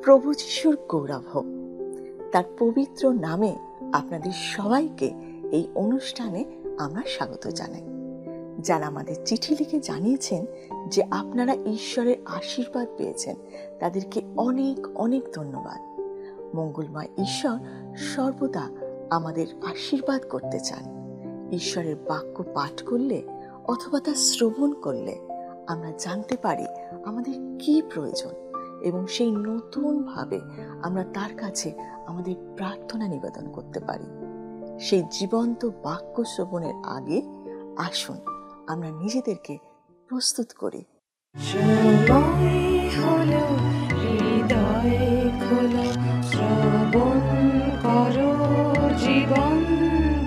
প্রভু যিশুর গৌরব হোক। তার পবিত্র নামে আপনাদের সবাইকে এই অনুষ্ঠানে আমরা স্বাগত জানাই। যারা আমাদের চিঠি লিখে জানিয়েছেন যে আপনারা ঈশ্বরের আশীর্বাদ পেয়েছেন, তাদেরকে অনেক অনেক ধন্যবাদ। মঙ্গলময় ঈশ্বর সর্বদা আমাদের আশীর্বাদ করতে চান। ঈশ্বরের বাক্য পাঠ করলে অথবা তা শ্রবণ করলে আমরা জানতে পারি আমাদের কি প্রয়োজন এবং সেই নতুনভাবে আমরা তার কাছে আমাদের প্রার্থনা নিবেদন করতে পারি। সেই জীবন্ত বাক্য শ্রবণের আগে আসুন আমরা নিজেদেরকে প্রস্তুত করি। শ্রবণ করো জীবন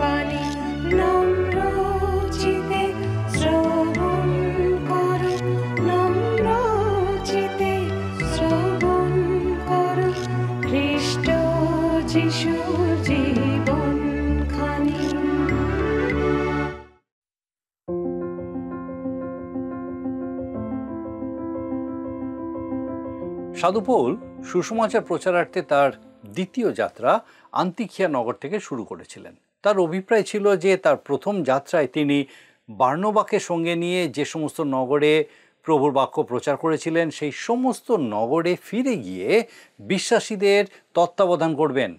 বাণী, নম্র চিতে শ্রবণ করো, নম্র চিতে শ্রবণ করো খ্রিস্ট যিশুর জীবন খানি। সাধু পৌল সুসমাচার প্রচারার্থে তার দ্বিতীয় যাত্রা আন্তিখিয়া নগর থেকে শুরু করেছিলেন। তার অভিপ্রায় ছিল যে তার প্রথম যাত্রায় তিনি বার্নবাকে সঙ্গে নিয়ে যে সমস্ত নগরে প্রভুর বাক্য প্রচার করেছিলেন সেই সমস্ত নগরে ফিরে গিয়ে বিশ্বাসীদের তত্ত্বাবধান করবেন।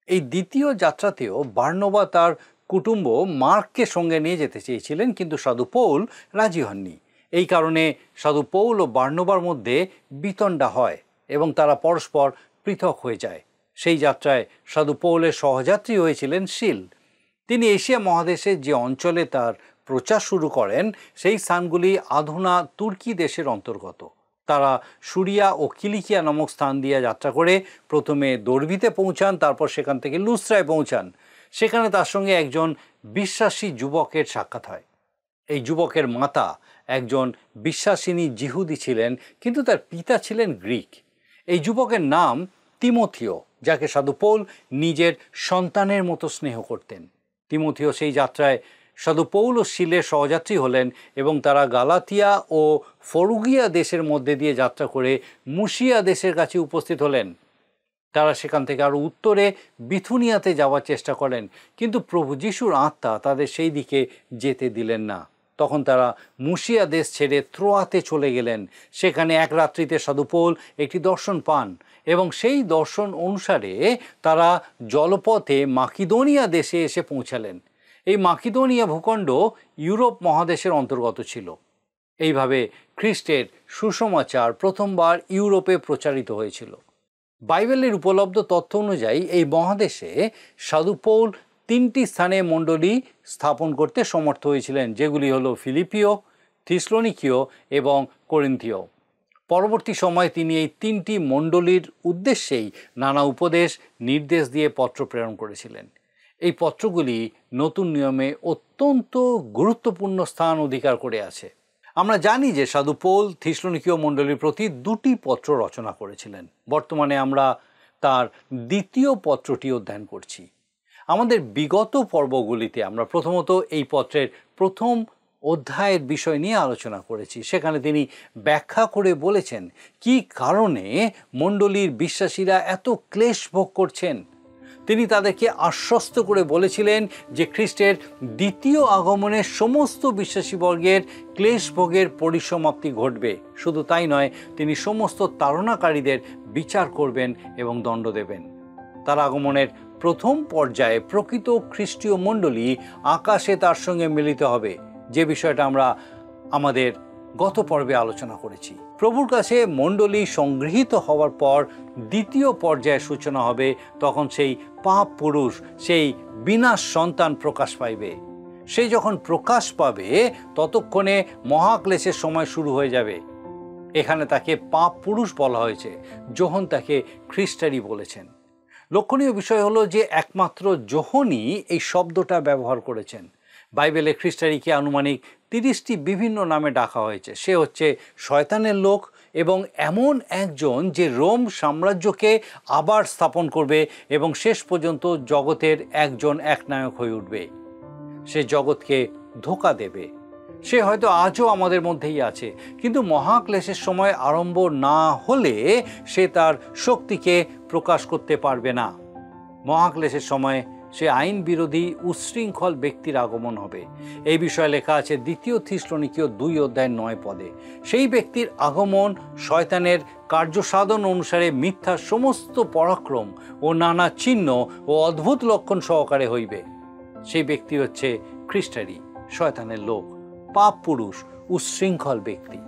এই দ্বিতীয় যাত্রাতেও বার্নবা তার কুটুম্ব মার্ককে সঙ্গে নিয়ে যেতে চেয়েছিলেন, কিন্তু সাধু পৌল রাজি হননি। এই কারণে সাধু পৌল ও বার্নবার মধ্যে বিতণ্ডা হয় এবং তারা পরস্পর পৃথক হয়ে যায়। সেই যাত্রায় সাধু পৌলের সহযাত্রী হয়েছিলেন শিল। তিনি এশিয়া মহাদেশের যে অঞ্চলে তার প্রচার শুরু করেন সেই স্থানগুলি আধুনা তুর্কি দেশের অন্তর্গত। তারা সুরিয়া ও কিলিকিয়া নামক স্থান দিয়ে যাত্রা করে প্রথমে দর্বিতে পৌঁছান, তারপর সেখান থেকে লুস্ত্রায় পৌঁছান। সেখানে তার সঙ্গে একজন বিশ্বাসী যুবকের সাক্ষাৎ হয়। এই যুবকের মাতা একজন বিশ্বাসিনী যিহুদি ছিলেন, কিন্তু তার পিতা ছিলেন গ্রিক। এই যুবকের নাম তিমথিও, যাকে সাধু পৌল নিজের সন্তানের মতো স্নেহ করতেন। তিমথিও সেই যাত্রায় সাধু পৌল ও শিলের সহযাত্রী হলেন এবং তারা গালাতিয়া ও ফরুগিয়া দেশের মধ্যে দিয়ে যাত্রা করে মুসিয়া দেশের কাছে উপস্থিত হলেন। তারা সেখান থেকে আরও উত্তরে বিথুনিয়াতে যাওয়ার চেষ্টা করেন, কিন্তু প্রভু যিশুর আত্মা তাদের সেই দিকে যেতে দিলেন না। তখন তারা মুসিয়া দেশ ছেড়ে ত্রোয়াতে চলে গেলেন। সেখানে এক রাত্রিতে সাধু পৌল একটি দর্শন পান এবং সেই দর্শন অনুসারে তারা জলপথে মাকিদোনিয়া দেশে এসে পৌঁছালেন। এই মাকিদোনিয়া ভূখণ্ড ইউরোপ মহাদেশের অন্তর্গত ছিল। এইভাবে খ্রিস্টের সুসমাচার প্রথমবার ইউরোপে প্রচারিত হয়েছিল। বাইবেলের উপলব্ধ তথ্য অনুযায়ী এই মহাদেশে সাধু পৌল 3টি স্থানে মণ্ডলী স্থাপন করতে সমর্থ হয়েছিলেন, যেগুলি হলো ফিলিপিও, থিসলোনিকীয় এবং করিন্থীয়। পরবর্তী সময়ে তিনি এই 3টি মণ্ডলীর উদ্দেশ্যেই নানা উপদেশ নির্দেশ দিয়ে পত্র প্রেরণ করেছিলেন। এই পত্রগুলি নতুন নিয়মে অত্যন্ত গুরুত্বপূর্ণ স্থান অধিকার করে আছে। আমরা জানি যে সাধু পৌল থিসলোনিকীয় মণ্ডলীর প্রতি 2টি পত্র রচনা করেছিলেন। বর্তমানে আমরা তার দ্বিতীয় পত্রটি অধ্যয়ন করছি। আমাদের বিগত পর্বগুলিতে আমরা প্রথমত এই পত্রের প্রথম অধ্যায়ের বিষয় নিয়ে আলোচনা করেছি। সেখানে তিনি ব্যাখ্যা করে বলেছেন কি কারণে মণ্ডলীর বিশ্বাসীরা এত ক্লেশ ভোগ করছেন। তিনি তাদেরকে আশ্বস্ত করে বলেছিলেন যে খ্রিস্টের দ্বিতীয় আগমনে সমস্ত বিশ্বাসীবর্গের ক্লেশ ভোগের পরিসমাপ্তি ঘটবে। শুধু তাই নয়, তিনি সমস্ত তাড়নাকারীদের বিচার করবেন এবং দণ্ড দেবেন। তার আগমনের প্রথম পর্যায়ে প্রকৃত খ্রিস্টীয় মণ্ডলী আকাশে তার সঙ্গে মিলিত হবে, যে বিষয়টা আমরা আমাদের গত পর্বে আলোচনা করেছি। প্রভুর কাছে মণ্ডলী সংগৃহীত হওয়ার পর দ্বিতীয় পর্যায়ের সূচনা হবে। তখন সেই পাপ পুরুষ, সেই বিনাশ সন্তান প্রকাশ পাইবে। সে যখন প্রকাশ পাবে ততক্ষণে মহাক্লেশের সময় শুরু হয়ে যাবে। এখানে তাকে পাপ পুরুষ বলা হয়েছে, যোহন তাকে খ্রিস্টারই বলেছেন। লক্ষণীয় বিষয় হলো যে একমাত্র যোহনই এই শব্দটা ব্যবহার করেছেন। বাইবেলে খ্রিস্টারিকে আনুমানিক 30টি বিভিন্ন নামে ডাকা হয়েছে। সে হচ্ছে শয়তানের লোক এবং এমন একজন যে রোম সাম্রাজ্যকে আবার স্থাপন করবে এবং শেষ পর্যন্ত জগতের একজন একনায়ক হয়ে উঠবে। সে জগৎকে ধোঁকা দেবে। সে হয়তো আজও আমাদের মধ্যেই আছে, কিন্তু মহাক্লেশের সময় আরম্ভ না হলে সে তার শক্তিকে প্রকাশ করতে পারবে না। মহাক্লেশের সময় সে আইন বিরোধী উচ্ছৃঙ্খল ব্যক্তির আগমন হবে। এই বিষয়ে লেখা আছে 2 থিসলনিকীয় 2:9 সেই ব্যক্তির আগমন শয়তানের কার্যসাধন অনুসারে মিথ্যা সমস্ত পরাক্রম ও নানা চিহ্ন ও অদ্ভুত লক্ষণ সহকারে হইবে। সেই ব্যক্তি হচ্ছে খ্রিস্টারি, শয়তানের লোক, পাপ পুরুষ, উচ্ছৃঙ্খল ব্যক্তি।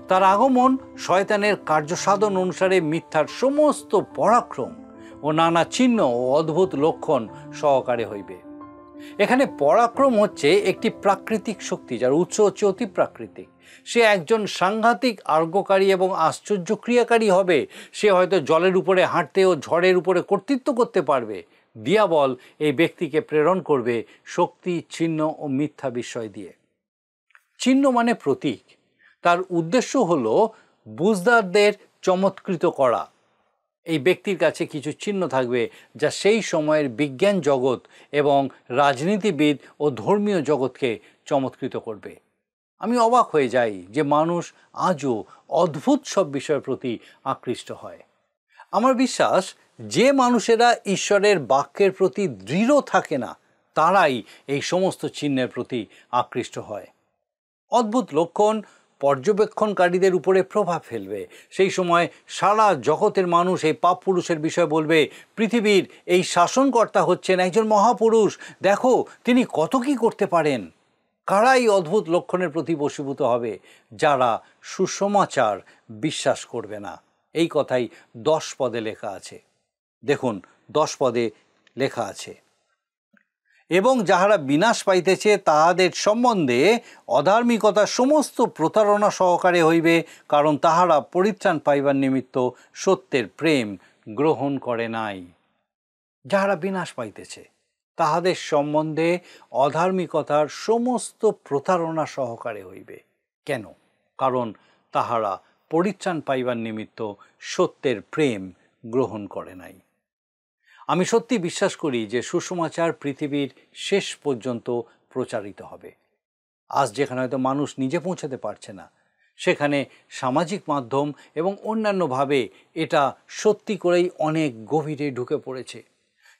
তার আগমন শয়তানের কার্যসাধন অনুসারে মিথ্যার সমস্ত পরাক্রম ও নানা চিহ্ন ও অদ্ভুত লক্ষণ সহকারে হইবে। এখানে পরাক্রম হচ্ছে একটি প্রাকৃতিক শক্তি, যার উৎস হচ্ছে অতি প্রাকৃতিক। সে একজন সাংঘাতিক আর্গকারী এবং আশ্চর্য ক্রিয়াকারী হবে। সে হয়তো জলের উপরে হাঁটতে ও ঝড়ের উপরে কর্তৃত্ব করতে পারবে। দিয়াবল এই ব্যক্তিকে প্রেরণ করবে শক্তি, চিহ্ন ও মিথ্যা বিস্ময় দিয়ে। চিহ্ন মানে প্রতীক। তার উদ্দেশ্য হলো বুঝদারদের চমৎকৃত করা। এই ব্যক্তির কাছে কিছু চিহ্ন থাকবে যা সেই সময়ের বিজ্ঞান জগৎ এবং রাজনীতিবিদ ও ধর্মীয় জগৎকে চমৎকৃত করবে। আমি অবাক হয়ে যাই যে মানুষ আজও অদ্ভুত সব বিষয়ের প্রতি আকৃষ্ট হয়। আমার বিশ্বাস যে মানুষেরা ঈশ্বরের বাক্যের প্রতি দৃঢ় থাকে না, তারাই এই সমস্ত চিহ্নের প্রতি আকৃষ্ট হয়। অদ্ভুত লক্ষণ পর্যবেক্ষণকারীদের উপরে প্রভাব ফেলবে। সেই সময় সারা জগতের মানুষ এই পাপ পুরুষের বিষয়ে বলবে, পৃথিবীর এই শাসনকর্তা হচ্ছেন একজন মহাপুরুষ, দেখো তিনি কত কি করতে পারেন। কারা এই অদ্ভুত লক্ষণের প্রতি বশীভূত হবে? যারা সুসমাচার বিশ্বাস করবে না। এই কথাই 10 পদে লেখা আছে। দেখুন 10 পদে লেখা আছে, এবং যাহারা বিনাশ পাইতেছে তাহাদের সম্বন্ধে অধার্মিকতা সমস্ত প্রতারণা সহকারে হইবে, কারণ তাহারা পরিত্রাণ পাইবার নিমিত্ত সত্যের প্রেম গ্রহণ করে নাই। যাহারা বিনাশ পাইতেছে তাহাদের সম্বন্ধে অধার্মিকতার সমস্ত প্রতারণা সহকারে হইবে। কেন? কারণ তাহারা পরিত্রাণ পাইবার নিমিত্ত সত্যের প্রেম গ্রহণ করে নাই। আমি সত্যি বিশ্বাস করি যে সুসমাচার পৃথিবীর শেষ পর্যন্ত প্রচারিত হবে। আজ যেখানে হয়তো মানুষ নিজে পৌঁছাতে পারছে না, সেখানে সামাজিক মাধ্যম এবং অন্যান্যভাবে এটা সত্যি করেই অনেক গভীরে ঢুকে পড়েছে।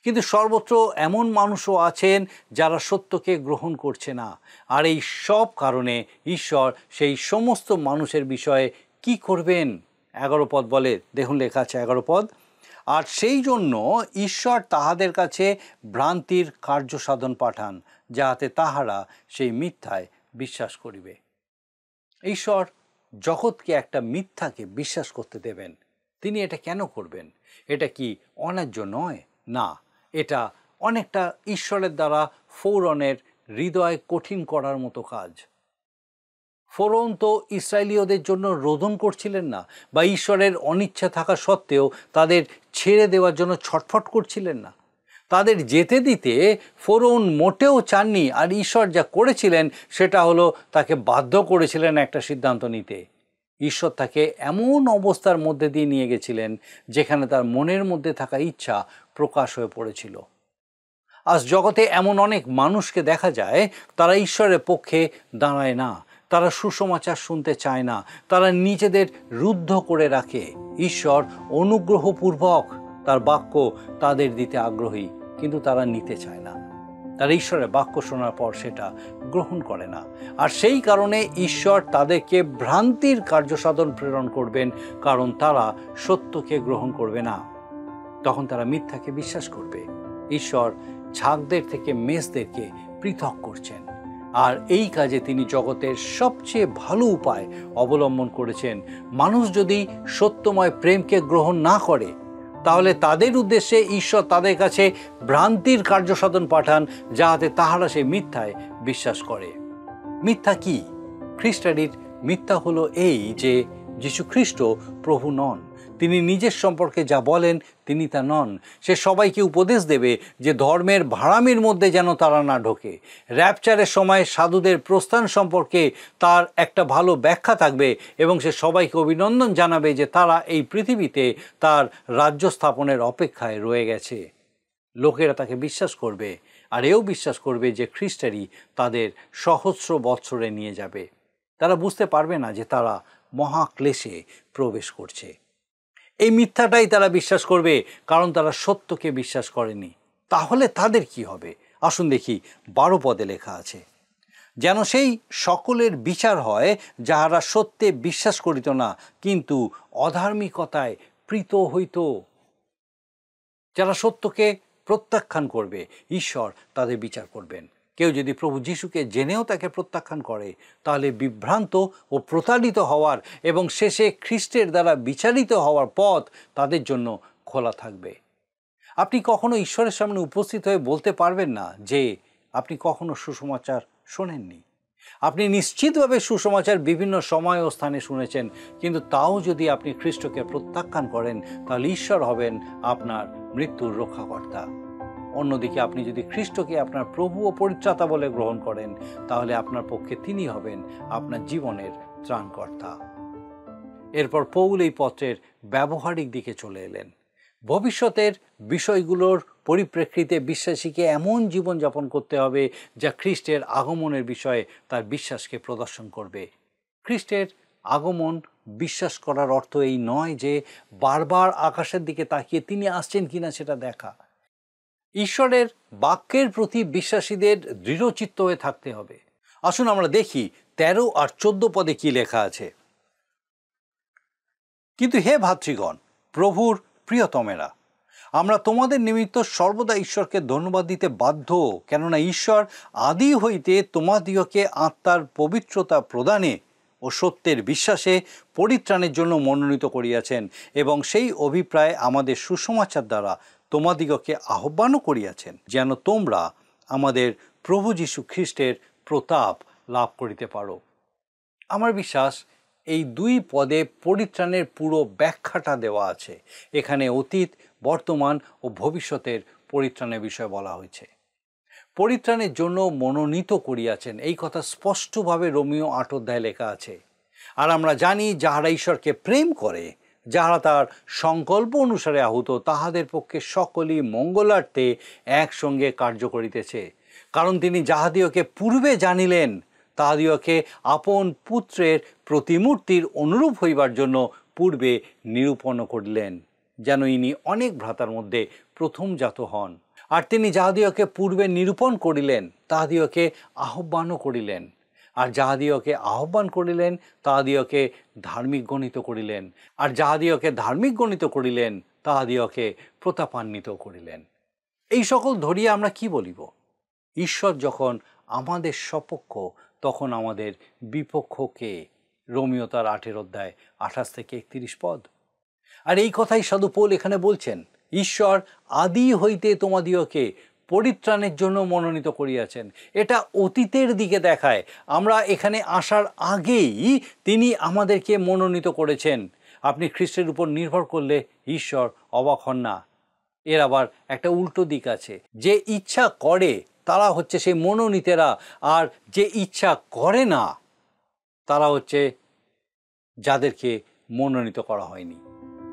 কিন্তু সর্বত্র এমন মানুষও আছেন যারা সত্যকে গ্রহণ করছে না। আর এই সব কারণে ঈশ্বর সেই সমস্ত মানুষের বিষয়ে কি করবেন? 11 পদ বলে, দেখুন লেখা আছে 11 পদ, আর সেই জন্য ঈশ্বর তাহাদের কাছে ভ্রান্তির কার্যসাধন পাঠান, যাহাতে তাহারা সেই মিথ্যায় বিশ্বাস করিবে। ঈশ্বর জগৎকে একটা মিথ্যাকে বিশ্বাস করতে দেবেন। তিনি এটা কেন করবেন? এটা কি অন্যায্য নয়? না, এটা অনেকটা ঈশ্বরের দ্বারা ফৌরনের হৃদয় কঠিন করার মতো কাজ। ফোরন তো ইসরায়েলীয়দের জন্য রোদন করছিলেন না, বা ঈশ্বরের অনিচ্ছা থাকা সত্ত্বেও তাদের ছেড়ে দেওয়ার জন্য ছটফট করছিলেন না। তাদের যেতে দিতে ফোরন মোটেও চাননি। আর ঈশ্বর যা করেছিলেন সেটা হলো তাকে বাধ্য করেছিলেন একটা সিদ্ধান্ত নিতে। ঈশ্বর তাকে এমন অবস্থার মধ্যে দিয়ে নিয়ে গেছিলেন যেখানে তার মনের মধ্যে থাকা ইচ্ছা প্রকাশ হয়ে পড়েছিল। আজ জগতে এমন অনেক মানুষকে দেখা যায়, তারা ঈশ্বরের পক্ষে দাঁড়ায় না, তারা সুসমাচার শুনতে চায় না, তারা নিজেদের রুদ্ধ করে রাখে। ঈশ্বর অনুগ্রহপূর্বক তার বাক্য তাদের দিতে আগ্রহী, কিন্তু তারা নিতে চায় না। তারা ঈশ্বরের বাক্য শোনার পর সেটা গ্রহণ করে না। আর সেই কারণে ঈশ্বর তাদেরকে ভ্রান্তির কার্যসাধন প্রেরণ করবেন, কারণ তারা সত্যকে গ্রহণ করবে না। তখন তারা মিথ্যাকে বিশ্বাস করবে। ঈশ্বর ঝাঁকদের থেকে মেষদেরকে পৃথক করছেন, আর এই কাজে তিনি জগতের সবচেয়ে ভালো উপায় অবলম্বন করেছেন। মানুষ যদি সত্যময় প্রেমকে গ্রহণ না করে, তাহলে তাদের উদ্দেশ্যে ঈশ্বর তাদের কাছে ভ্রান্তির কার্যসাধন পাঠান, যাহাতে তাহারা সেই মিথ্যায় বিশ্বাস করে। মিথ্যা কি? খ্রিস্টানির মিথ্যা হলো এই যে যীশু খ্রিস্ট প্রভু নন। তিনি নিজের সম্পর্কে যা বলেন তিনি তা নন। সে সবাইকে উপদেশ দেবে যে ধর্মের ভাড়ামির মধ্যে যেন তারা না ঢোকে। র্যাপচারের সময় সাধুদের প্রস্থান সম্পর্কে তার একটা ভালো ব্যাখ্যা থাকবে, এবং সে সবাইকে অভিনন্দন জানাবে যে তারা এই পৃথিবীতে তার রাজ্য স্থাপনের অপেক্ষায় রয়ে গেছে। লোকেরা তাকে বিশ্বাস করবে, আর এও বিশ্বাস করবে যে খ্রিস্টেরই তাদের সহস্র বৎসরে নিয়ে যাবে। তারা বুঝতে পারবে না যে তারা মহাক্লেশে প্রবেশ করছে। এই মিথ্যাটাই তারা বিশ্বাস করবে, কারণ তারা সত্যকে বিশ্বাস করেনি। তাহলে তাদের কি হবে? আসুন দেখি 12 পদে লেখা আছে, যেন সেই সকলের বিচার হয় যাহারা সত্যে বিশ্বাস করিত না, কিন্তু অধার্মিকতায় প্রীত হইত। যারা সত্যকে প্রত্যাখ্যান করবে, ঈশ্বর তাদের বিচার করবেন। কেউ যদি প্রভু যিশুকে জেনেও তাকে প্রত্যাখ্যান করে, তাহলে বিভ্রান্ত ও প্রতারিত হওয়ার এবং শেষে খ্রিস্টের দ্বারা বিচারিত হওয়ার পথ তাদের জন্য খোলা থাকবে। আপনি কখনো ঈশ্বরের সামনে উপস্থিত হয়ে বলতে পারবেন না যে আপনি কখনো সুসমাচার শোনেননি। আপনি নিশ্চিতভাবে সুসমাচার বিভিন্ন সময় ও স্থানে শুনেছেন, কিন্তু তাও যদি আপনি খ্রিস্টকে প্রত্যাখ্যান করেন, তাহলে ঈশ্বর হবেন আপনার মৃত্যুর রক্ষাকর্তা। অন্যদিকে আপনি যদি খ্রিস্টকে আপনার প্রভু ও পরিত্রাতা বলে গ্রহণ করেন, তাহলে আপনার পক্ষে তিনি হবেন আপনার জীবনের ত্রাণকর্তা। এরপর পৌল এই পত্রের ব্যবহারিক দিকে চলে এলেন। ভবিষ্যতের বিষয়গুলোর পরিপ্রেক্ষিতে বিশ্বাসীকে এমন জীবনযাপন করতে হবে যা খ্রিস্টের আগমনের বিষয়ে তার বিশ্বাসকে প্রদর্শন করবে। খ্রিস্টের আগমন বিশ্বাস করার অর্থ এই নয় যে বারবার আকাশের দিকে তাকিয়ে তিনি আসছেন কিনা সেটা দেখা। ঈশ্বরের বাক্যের প্রতি বিশ্বাসীদের দৃঢ়চিত্ত হয়ে থাকতে হবে। আসুন আমরা দেখি 13 আর 14 পদে কি লেখা আছে। কিন্তু হে ভাতৃগণ, প্রভুর প্রিয়তমেরা, আমরা তোমাদের নিমিত্ত সর্বদা ঈশ্বরকে ধন্যবাদ দিতে বাধ্য, কেননা ঈশ্বর আদি হইতে তোমাদিগকে আত্মার পবিত্রতা প্রদানে ও সত্যের বিশ্বাসে পরিত্রাণের জন্য মনোনীত করিয়াছেন, এবং সেই অভিপ্রায় আমাদের সুসমাচার দ্বারা তোমাদিগকে আহ্বানও করিয়াছেন, যেন তোমরা আমাদের প্রভু যীশু খ্রিস্টের প্রতাপ লাভ করিতে পারো। আমার বিশ্বাস এই 2 পদে পরিত্রাণের পুরো ব্যাখ্যাটা দেওয়া আছে। এখানে অতীত, বর্তমান ও ভবিষ্যতের পরিত্রাণের বিষয় বলা হয়েছে। পরিত্রাণের জন্য মনোনীত করিয়াছেন, এই কথা স্পষ্টভাবে রোমীয় 8 অধ্যায়ে লেখা আছে। আর আমরা জানি যাহারা ঈশ্বরকে প্রেম করে, যাহারা তার সংকল্প অনুসারে আহুত, তাহাদের পক্ষে সকলই মঙ্গলার্থে একসঙ্গে কার্য করিতেছে। কারণ তিনি যাহাদিওকে পূর্বে জানিলেন, তাহাদিওকে আপন পুত্রের প্রতিমূর্তির অনুরূপ হইবার জন্য পূর্বে নিরূপণ করিলেন, যেন ইনি অনেক ভ্রাতার মধ্যে প্রথমজাত হন। আর তিনি যাহাদিওকে পূর্বে নিরূপণ করিলেন, তাহাদিওকে আহ্বানও করিলেন। আর যাহাদিওকে আহ্বান করিলেন, তাহাদিওকে ধার্মিক গণিত করিলেন। আর যাহাদিওকে ধার্মিক গণিত করিলেন, তাহাদিওকে প্রতাপান্বিত করিলেন। এই সকল ধরিয়া আমরা কি বলিব? ঈশ্বর যখন আমাদের সপক্ষ, তখন আমাদের বিপক্ষকে। রোমীয় তার 8 অধ্যায় 28 থেকে 31 পদ। আর এই কথাই সাধু পৌল এখানে বলছেন, ঈশ্বর আদি হইতে তোমাদিওকে পরিত্রাণের জন্য মনোনীত করিয়াছেন। এটা অতীতের দিকে দেখায়। আমরা এখানে আসার আগেই তিনি আমাদেরকে মনোনীত করেছেন। আপনি খ্রিস্টের উপর নির্ভর করলে ঈশ্বর অবাক হন না। এর আবার একটা উল্টো দিক আছে। যে ইচ্ছা করে তারা হচ্ছে সেই মনোনীতেরা, আর যে ইচ্ছা করে না তারা হচ্ছে যাদেরকে মনোনীত করা হয়নি।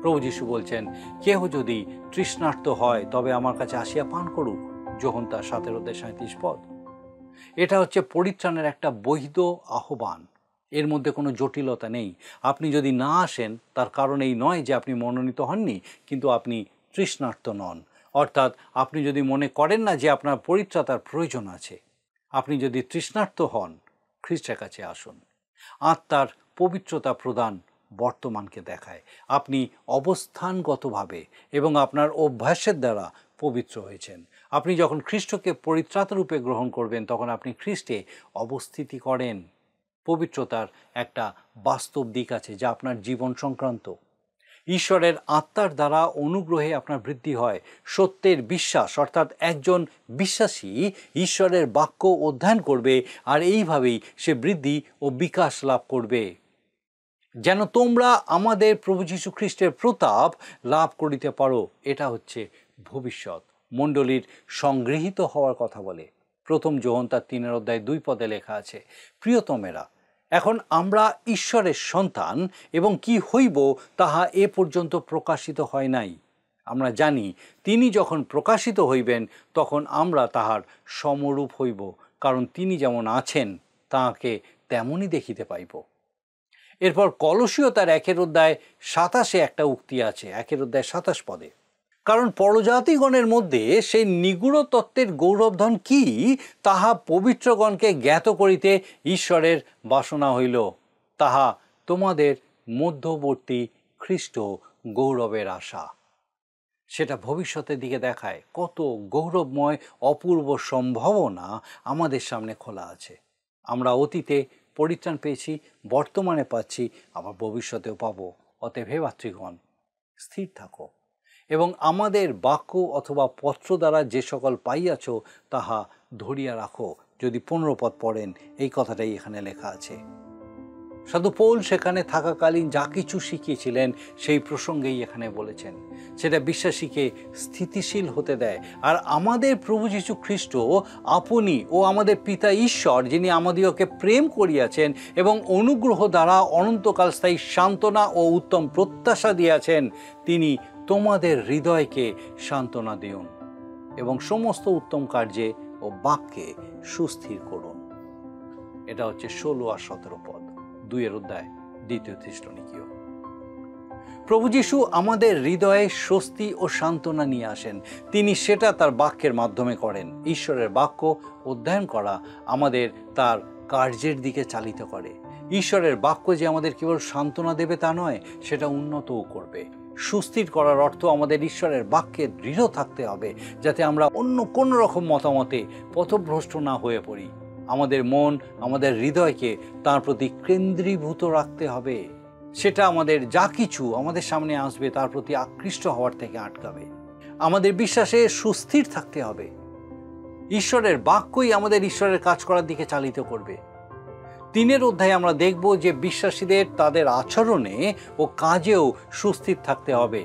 প্রভু যীশু বলছেন, কেহ যদি তৃষ্ণার্ত হয় তবে আমার কাছে আসিয়া পান করুক। যোহন তার 17 অধ্যায় 37 পদ। এটা হচ্ছে পরিত্রাণের একটা বৈধ আহ্বান। এর মধ্যে কোনো জটিলতা নেই। আপনি যদি না আসেন, তার কারণ এই নয় যে আপনি মনোনীত হননি, কিন্তু আপনি তৃষ্ণার্ত নন। অর্থাৎ আপনি যদি মনে করেন না যে আপনার পরিত্রাতার প্রয়োজন আছে, আপনি যদি তৃষ্ণার্ত হন, খ্রিস্টের কাছে আসুন। আত্মার পবিত্রতা প্রদান বর্তমানকে দেখায়। আপনি অবস্থানগতভাবে এবং আপনার অভ্যাসের দ্বারা পবিত্র হয়েছেন। আপনি যখন খ্রিস্টকে পরিত্রাতা রূপে গ্রহণ করবেন, তখন আপনি খ্রিস্টে অবস্থিতি করেন। পবিত্রতার একটা বাস্তব দিক আছে যা আপনার জীবন সংক্রান্ত। ঈশ্বরের আত্মার দ্বারা অনুগ্রহে আপনার বৃদ্ধি হয়। সত্যের বিশ্বাস, অর্থাৎ একজন বিশ্বাসী ঈশ্বরের বাক্য অধ্যয়ন করবে, আর এইভাবেই সে বৃদ্ধি ও বিকাশ লাভ করবে। যেন তোমরা আমাদের প্রভু যীশু খ্রিস্টের প্রতাপ লাভ করিতে পারো। এটা হচ্ছে ভবিষ্যৎ মণ্ডলীর সংগৃহীত হওয়ার কথা বলে। 1 যোহন তার 3 অধ্যায় 2 পদে লেখা আছে, প্রিয়তমেরা, এখন আমরা ঈশ্বরের সন্তান, এবং কি হইব তাহা এ পর্যন্ত প্রকাশিত হয় নাই। আমরা জানি তিনি যখন প্রকাশিত হইবেন তখন আমরা তাহার সমরূপ হইব, কারণ তিনি যেমন আছেন তাহাকে তেমনই দেখিতে পাইব। এরপর কলসীয় তার 1:27 একটা উক্তি আছে, 1:27 পদে, কারণ পরজাতিগণের মধ্যে সেই নিগূঢ় তত্ত্বের গৌরবধন কি তাহা পবিত্রগণকে জ্ঞাত করিতে ঈশ্বরের বাসনা হইল, তাহা তোমাদের মধ্যবর্তী খ্রিস্ট গৌরবের আশা। সেটা ভবিষ্যতের দিকে দেখায় কত গৌরবময় অপূর্ব সম্ভাবনা আমাদের সামনে খোলা আছে। আমরা অতীতে পরিত্রাণ পেয়েছি, বর্তমানে পাচ্ছি, আবার ভবিষ্যতেও পাবো। অতএব হে ভাতৃগণ, স্থির থাকো এবং আমাদের বাক্য অথবা পত্র দ্বারা যে সকল পাইয়াছ তাহা ধরিয়া রাখো। যদি 15 পদ পড়েন, এই কথাটাই এখানে লেখা আছে। সাধু পৌল সেখানে থাকাকালীন যা কিছু শিখিয়েছিলেন সেই প্রসঙ্গেই এখানে বলেছেন। সেটা বিশ্বাসীকে স্থিতিশীল হতে দেয়। আর আমাদের প্রভু যীশু খ্রিস্ট আপনি ও আমাদের পিতা ঈশ্বর, যিনি আমাদিগকে প্রেম করিয়াছেন এবং অনুগ্রহ দ্বারা অনন্তকাল স্থায়ী সান্ত্বনা ও উত্তম প্রত্যাশা দিয়াছেন, তিনি তোমাদের হৃদয়কে সান্ত্বনা দিউন এবং সমস্ত উত্তম কার্যে ও বাক্যে সুস্থির করুন। এটা হচ্ছে 16 আর 17 পদ, 2 অধ্যায় 2 থেসলোনিকীয়। প্রভু যীশু আমাদের হৃদয়ে স্বস্তি ও সান্ত্বনা নিয়ে আসেন। তিনি সেটা তার বাক্যের মাধ্যমে করেন। ঈশ্বরের বাক্য অধ্যয়ন করা আমাদের তার কার্যের দিকে চালিত করে। ঈশ্বরের বাক্য যে আমাদের কেবল সান্ত্বনা দেবে তা নয়, সেটা উন্নতও করবে। সুস্থির করার অর্থ আমাদের ঈশ্বরের বাক্যে দৃঢ় থাকতে হবে, যাতে আমরা অন্য কোনো রকম মতামতে পথভ্রষ্ট না হয়ে পড়ি। আমাদের মন, আমাদের হৃদয়কে তার প্রতি কেন্দ্রীভূত রাখতে হবে। সেটা আমাদের যা কিছু আমাদের সামনে আসবে তার প্রতি আকৃষ্ট হওয়ার থেকে আটকাবে। আমাদের বিশ্বাসে সুস্থির থাকতে হবে। ঈশ্বরের বাক্যই আমাদের ঈশ্বরের কাজ করার দিকে চালিত করবে। 3 অধ্যায়ে আমরা দেখব যে বিশ্বাসীদের তাদের আচরণে ও কাজেও সুস্থির থাকতে হবে।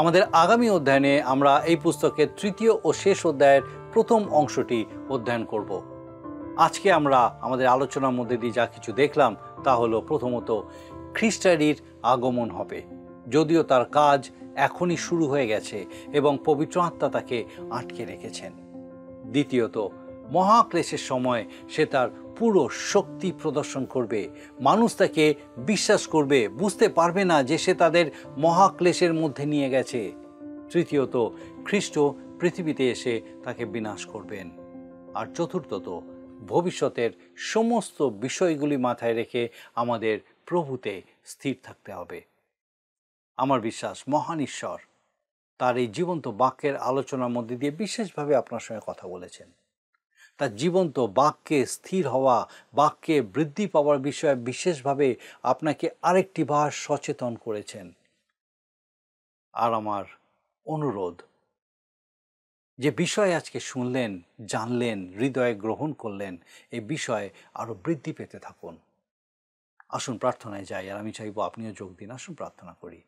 আমাদের আগামী অধ্যায়নে আমরা এই পুস্তকের 3য় ও শেষ অধ্যায়ের প্রথম অংশটি অধ্যয়ন করব। আজকে আমরা আমাদের আলোচনার মধ্যে দিয়ে যা কিছু দেখলাম তা হলো, প্রথমত খ্রিস্টারির আগমন হবে, যদিও তার কাজ এখনই শুরু হয়ে গেছে এবং পবিত্র আত্মা তাকে আটকে রেখেছেন। দ্বিতীয়ত, মহাক্লেশের সময় সে তার পুরো শক্তি প্রদর্শন করবে। মানুষ তাকে বিশ্বাস করবে, বুঝতে পারবে না যে সে তাদের মহাক্লেশের মধ্যে নিয়ে গেছে। তৃতীয়ত, খ্রিস্ট পৃথিবীতে এসে তাকে বিনাশ করবেন। আর চতুর্থত, ভবিষ্যতের সমস্ত বিষয়গুলি মাথায় রেখে আমাদের প্রভুতে স্থির থাকতে হবে। আমার বিশ্বাস মহান ঈশ্বর তার এই জীবন্ত বাক্যের আলোচনার মধ্যে দিয়ে বিশেষভাবে আপনার সঙ্গে কথা বলেছেন। তার জীবন্ত বাক্যে স্থির হওয়া, বাক্যে বৃদ্ধি পাওয়ার বিষয়ে বিশেষভাবে আপনাকে আরেকটি বার সচেতন করেছেন। আর আমার অনুরোধ, যে বিষয় আজকে শুনলেন, জানলেন, হৃদয়ে গ্রহণ করলেন, এই বিষয়ে আরও বৃদ্ধি পেতে থাকুন। আসুন প্রার্থনায় যাই, আর আমি চাইব আপনিও যোগ দিন। আসুন প্রার্থনা করি।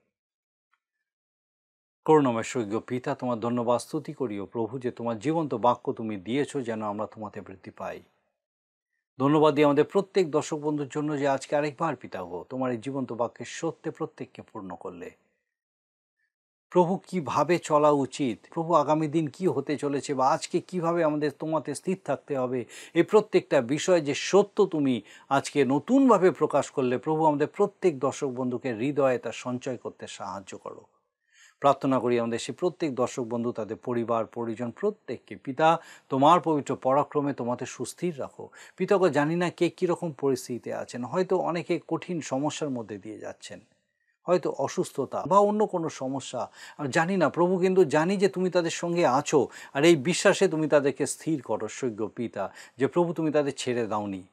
করুণাময় স্বর্গীয় পিতা, তোমার ধন্যবাদ স্তুতি করিও প্রভু, যে তোমার জীবন্ত বাক্য তুমি দিয়েছো যেন আমরা তোমাতে বৃদ্ধি পাই। ধন্যবাদ দিই আমাদের প্রত্যেক দর্শক বন্ধুর জন্য, যে আজকে আরেকবার পিতা গো তোমার এই জীবন্ত বাক্যের সত্যে প্রত্যেককে পূর্ণ করলে। প্রভু, কিভাবে চলা উচিত, প্রভু আগামী দিন কি হতে চলেছে, বা আজকে কিভাবে আমাদের তোমাতে স্থির থাকতে হবে, এই প্রত্যেকটা বিষয় যে সত্য তুমি আজকে নতুনভাবে প্রকাশ করলে, প্রভু আমাদের প্রত্যেক দর্শক বন্ধুকে হৃদয়ে তা সঞ্চয় করতে সাহায্য করো। প্রার্থনা করি আমাদের সে প্রত্যেক দর্শক বন্ধু, তাদের পরিবার পরিজন প্রত্যেককে পিতা তোমার পবিত্র পরাক্রমে তোমাতে সুস্থির রাখো। পিতাকে জানি না কে কীরকম পরিস্থিতিতে আছেন, হয়তো অনেকে কঠিন সমস্যার মধ্যে দিয়ে যাচ্ছেন, হয়তো অসুস্থতা বা অন্য কোনো সমস্যা, জানি না প্রভু, কিন্তু জানি যে তুমি তাদের সঙ্গে আছো। আর এই বিশ্বাসে তুমি তাদেরকে স্থির করো স্বর্গীয় পিতা, যে প্রভু তুমি তাদের ছেড়ে দাওনি।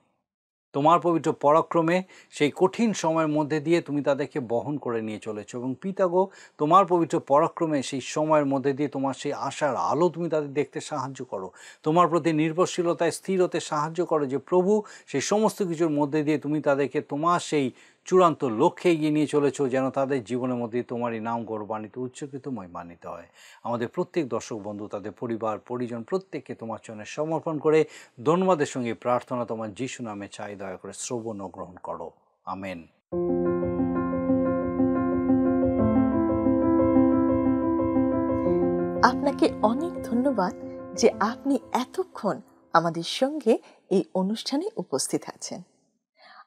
তোমার পবিত্র পরাক্রমে সেই কঠিন সময়ের মধ্যে দিয়ে তুমি তাদেরকে বহন করে নিয়ে চলেছো। এবং পিতা গো, তোমার পবিত্র পরাক্রমে সেই সময়ের মধ্যে দিয়ে তোমার সেই আশার আলো তুমি তাদের দেখতে সাহায্য করো। তোমার প্রতি নির্ভরশীলতায় স্থির হতে সাহায্য করো, যে প্রভু সেই সমস্ত কিছুর মধ্যে দিয়ে তুমি তাদেরকে তোমার সেই চূড়ান্ত লক্ষ্যে এগিয়ে নিয়ে চলেছো, যেন তাদের জীবনের মধ্যে তোমারই নাম গৌরবান্বিত, উচ্চকৃত, মহিমান্বিত হয়। আমাদের প্রত্যেক দর্শক বন্ধু, তাদের পরিবার পরিজন প্রত্যেককে তোমার চরণে সমর্পণ করে ধন্যবাদের সঙ্গে প্রার্থনা তোমার যিশু নামে চাই, দয়া করে শ্রবণ ও গ্রহণ করো। আমেন। আপনাকে অনেক ধন্যবাদ যে আপনি এতক্ষণ আমাদের সঙ্গে এই অনুষ্ঠানে উপস্থিত আছেন।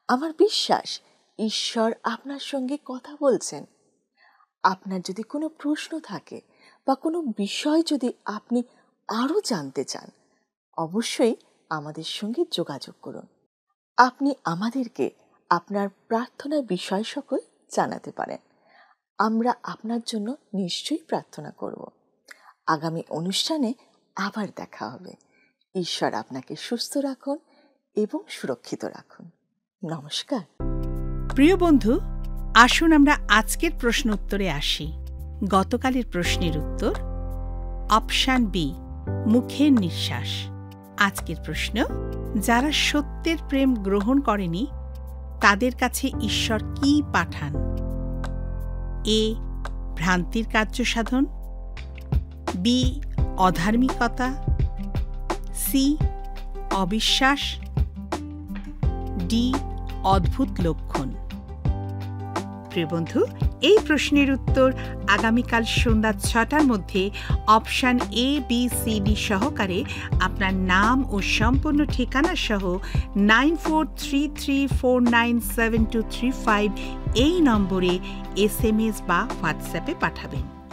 আমার বিশ্বাস ঈশ্বর আপনার সঙ্গে কথা বলছেন। আপনার যদি কোনো প্রশ্ন থাকে বা কোনো বিষয় যদি আপনি আরও জানতে চান, অবশ্যই আমাদের সঙ্গে যোগাযোগ করুন। আপনি আমাদেরকে আপনার প্রার্থনার বিষয় সকল জানাতে পারেন। আমরা আপনার জন্য নিশ্চয়ই প্রার্থনা করব। আগামী অনুষ্ঠানে আবার দেখা হবে। ঈশ্বর আপনাকে সুস্থ রাখুন এবং সুরক্ষিত রাখুন। নমস্কার। প্রিয় বন্ধু, আসুন আমরা আজকের প্রশ্ন উত্তরে আসি। গতকালের প্রশ্নের উত্তর অপশান বি, মুখের নিঃশ্বাস। আজকের প্রশ্ন, যারা সত্যের প্রেম গ্রহণ করেনি তাদের কাছে ঈশ্বর কি পাঠান? এ, ভ্রান্তির কার্য সাধন, বি, অধার্মিকতা, সি, অবিশ্বাস, ডি, অদ্ভুত লক্ষণ। প্রিয় বন্ধু, এই প্রশ্নের উত্তর আগামীকাল সন্ধ্যা 6টার মধ্যে option A, B, C, D সহকারে আপনার নাম ও সম্পূর্ণ ঠিকানা সহ 9433497235 এই নম্বরে SMS বা হোয়াটসঅ্যাপে পাঠাবেন।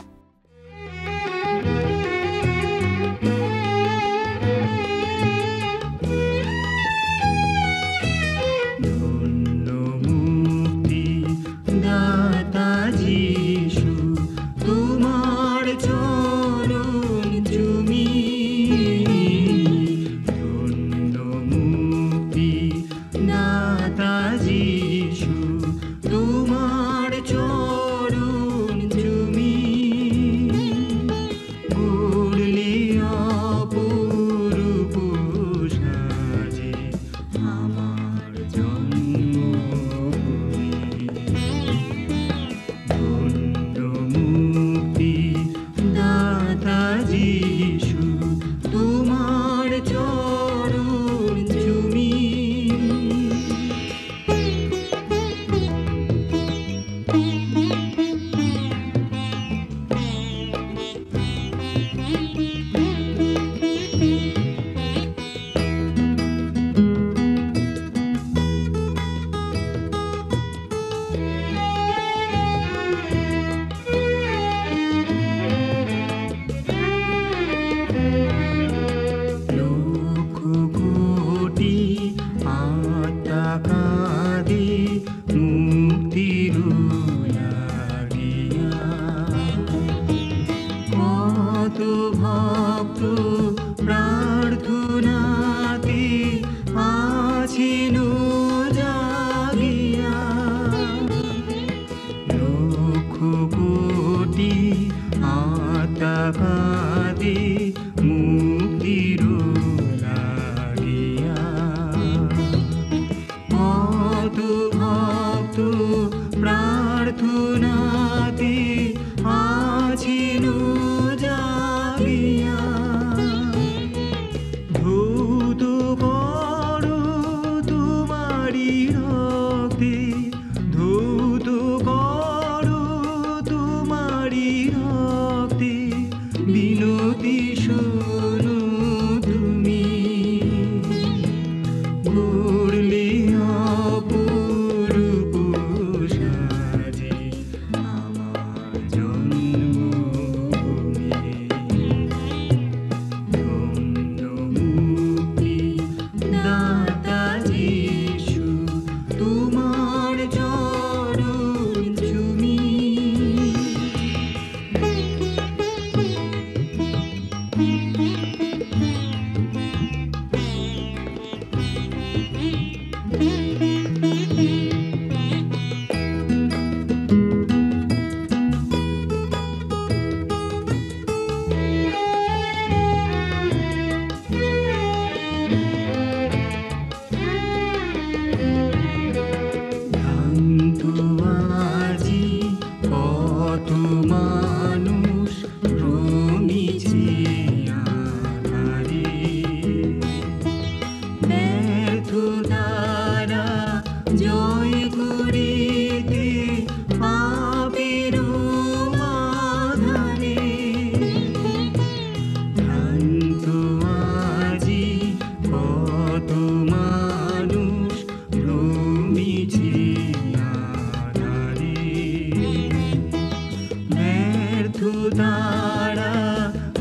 তারা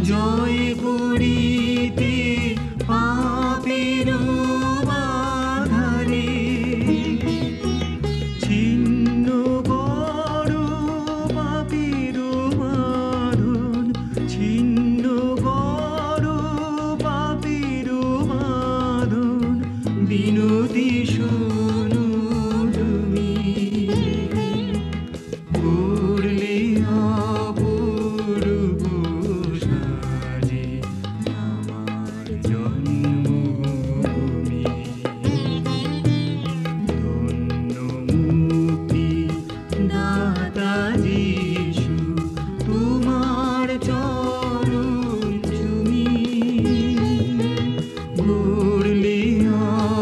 জয় করিতে পাপের বাধারে ছিন্ন করো পাপের বাঁধন ছিন্ন করো পাপের বাঁধন বিনতি শোনো তুমি করলে অপূর্ব সাজে আমার জন্মভূমি ধন্য মুক্তি দাতা যিশু তোমার চরণ চুমি গড়লে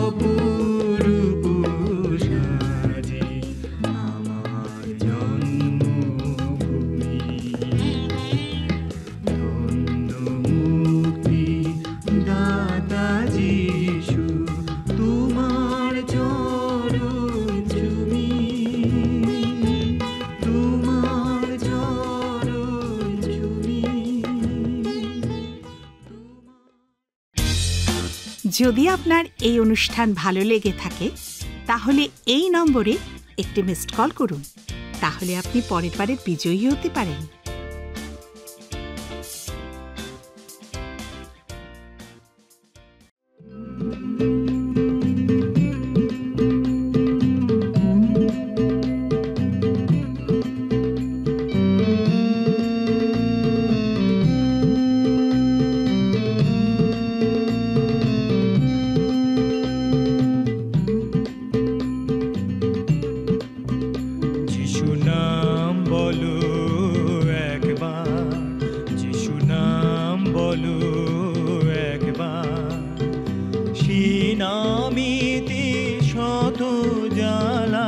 অপূর্ব সাজে আমার জন্মভূমি ধন্য মুক্তি দাতা যিশু তোমার চরণ চুমি তোমার চরণ চুমি। যদি আপনার এই অনুষ্ঠান ভালো লেগে থাকে তাহলে এই নম্বরে একটি মিসড কল করুন। তাহলে আপনি পরের বারের বিজয়ী হতে পারেন। যিশু নাম বলো একবার যিশু নাম বলো একবার সে নামেতে শত জ্বালা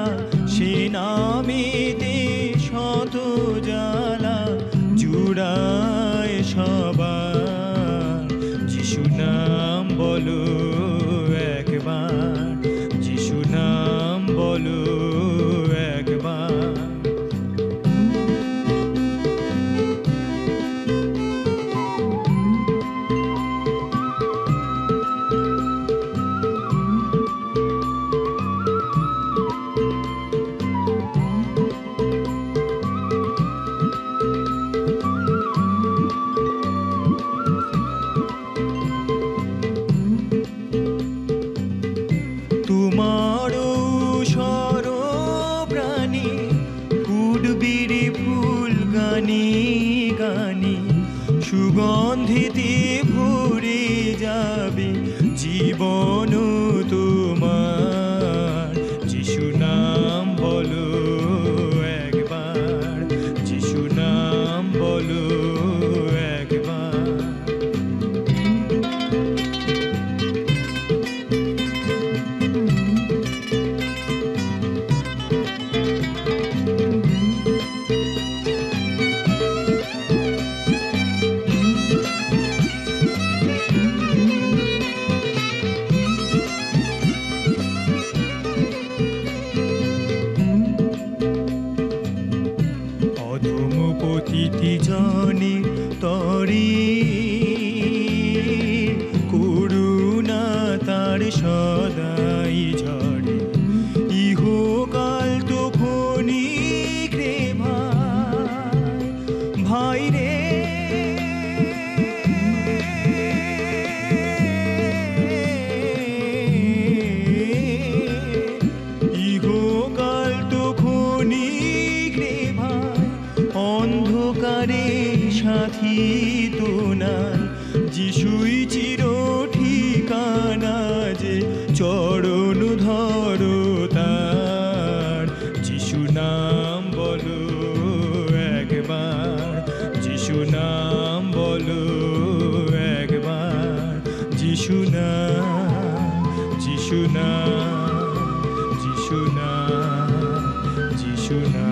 সে নামেতে শত জ্বালা জুড়ায় সবার যিশু নাম বলো একবার যিশু নাম বলো একবার তোমারও সরপ্রাণী উডবির ফুল গানি গানি সুগন্ধিতে ভরে যাবে জীবন তোমার যিশু নাম বলো একবার যিশু নাম বলো একবার অধম পতিতি জানে তরি করুণা তার সদাই ঝরে ইহকাল তো ক্ষণিক রে ভাই ভাই রে ইহকাল তো ক্ষণিক রে ভাই অন্ধকারে সাথী তো নাই যিশুই চির ঠিকানা যে চরণ ধরো তার যিশু নাম বলো একবার যিশু নাম বলো একবার যিশু নাম যিশু নাম যিশু নাম যিশু নাম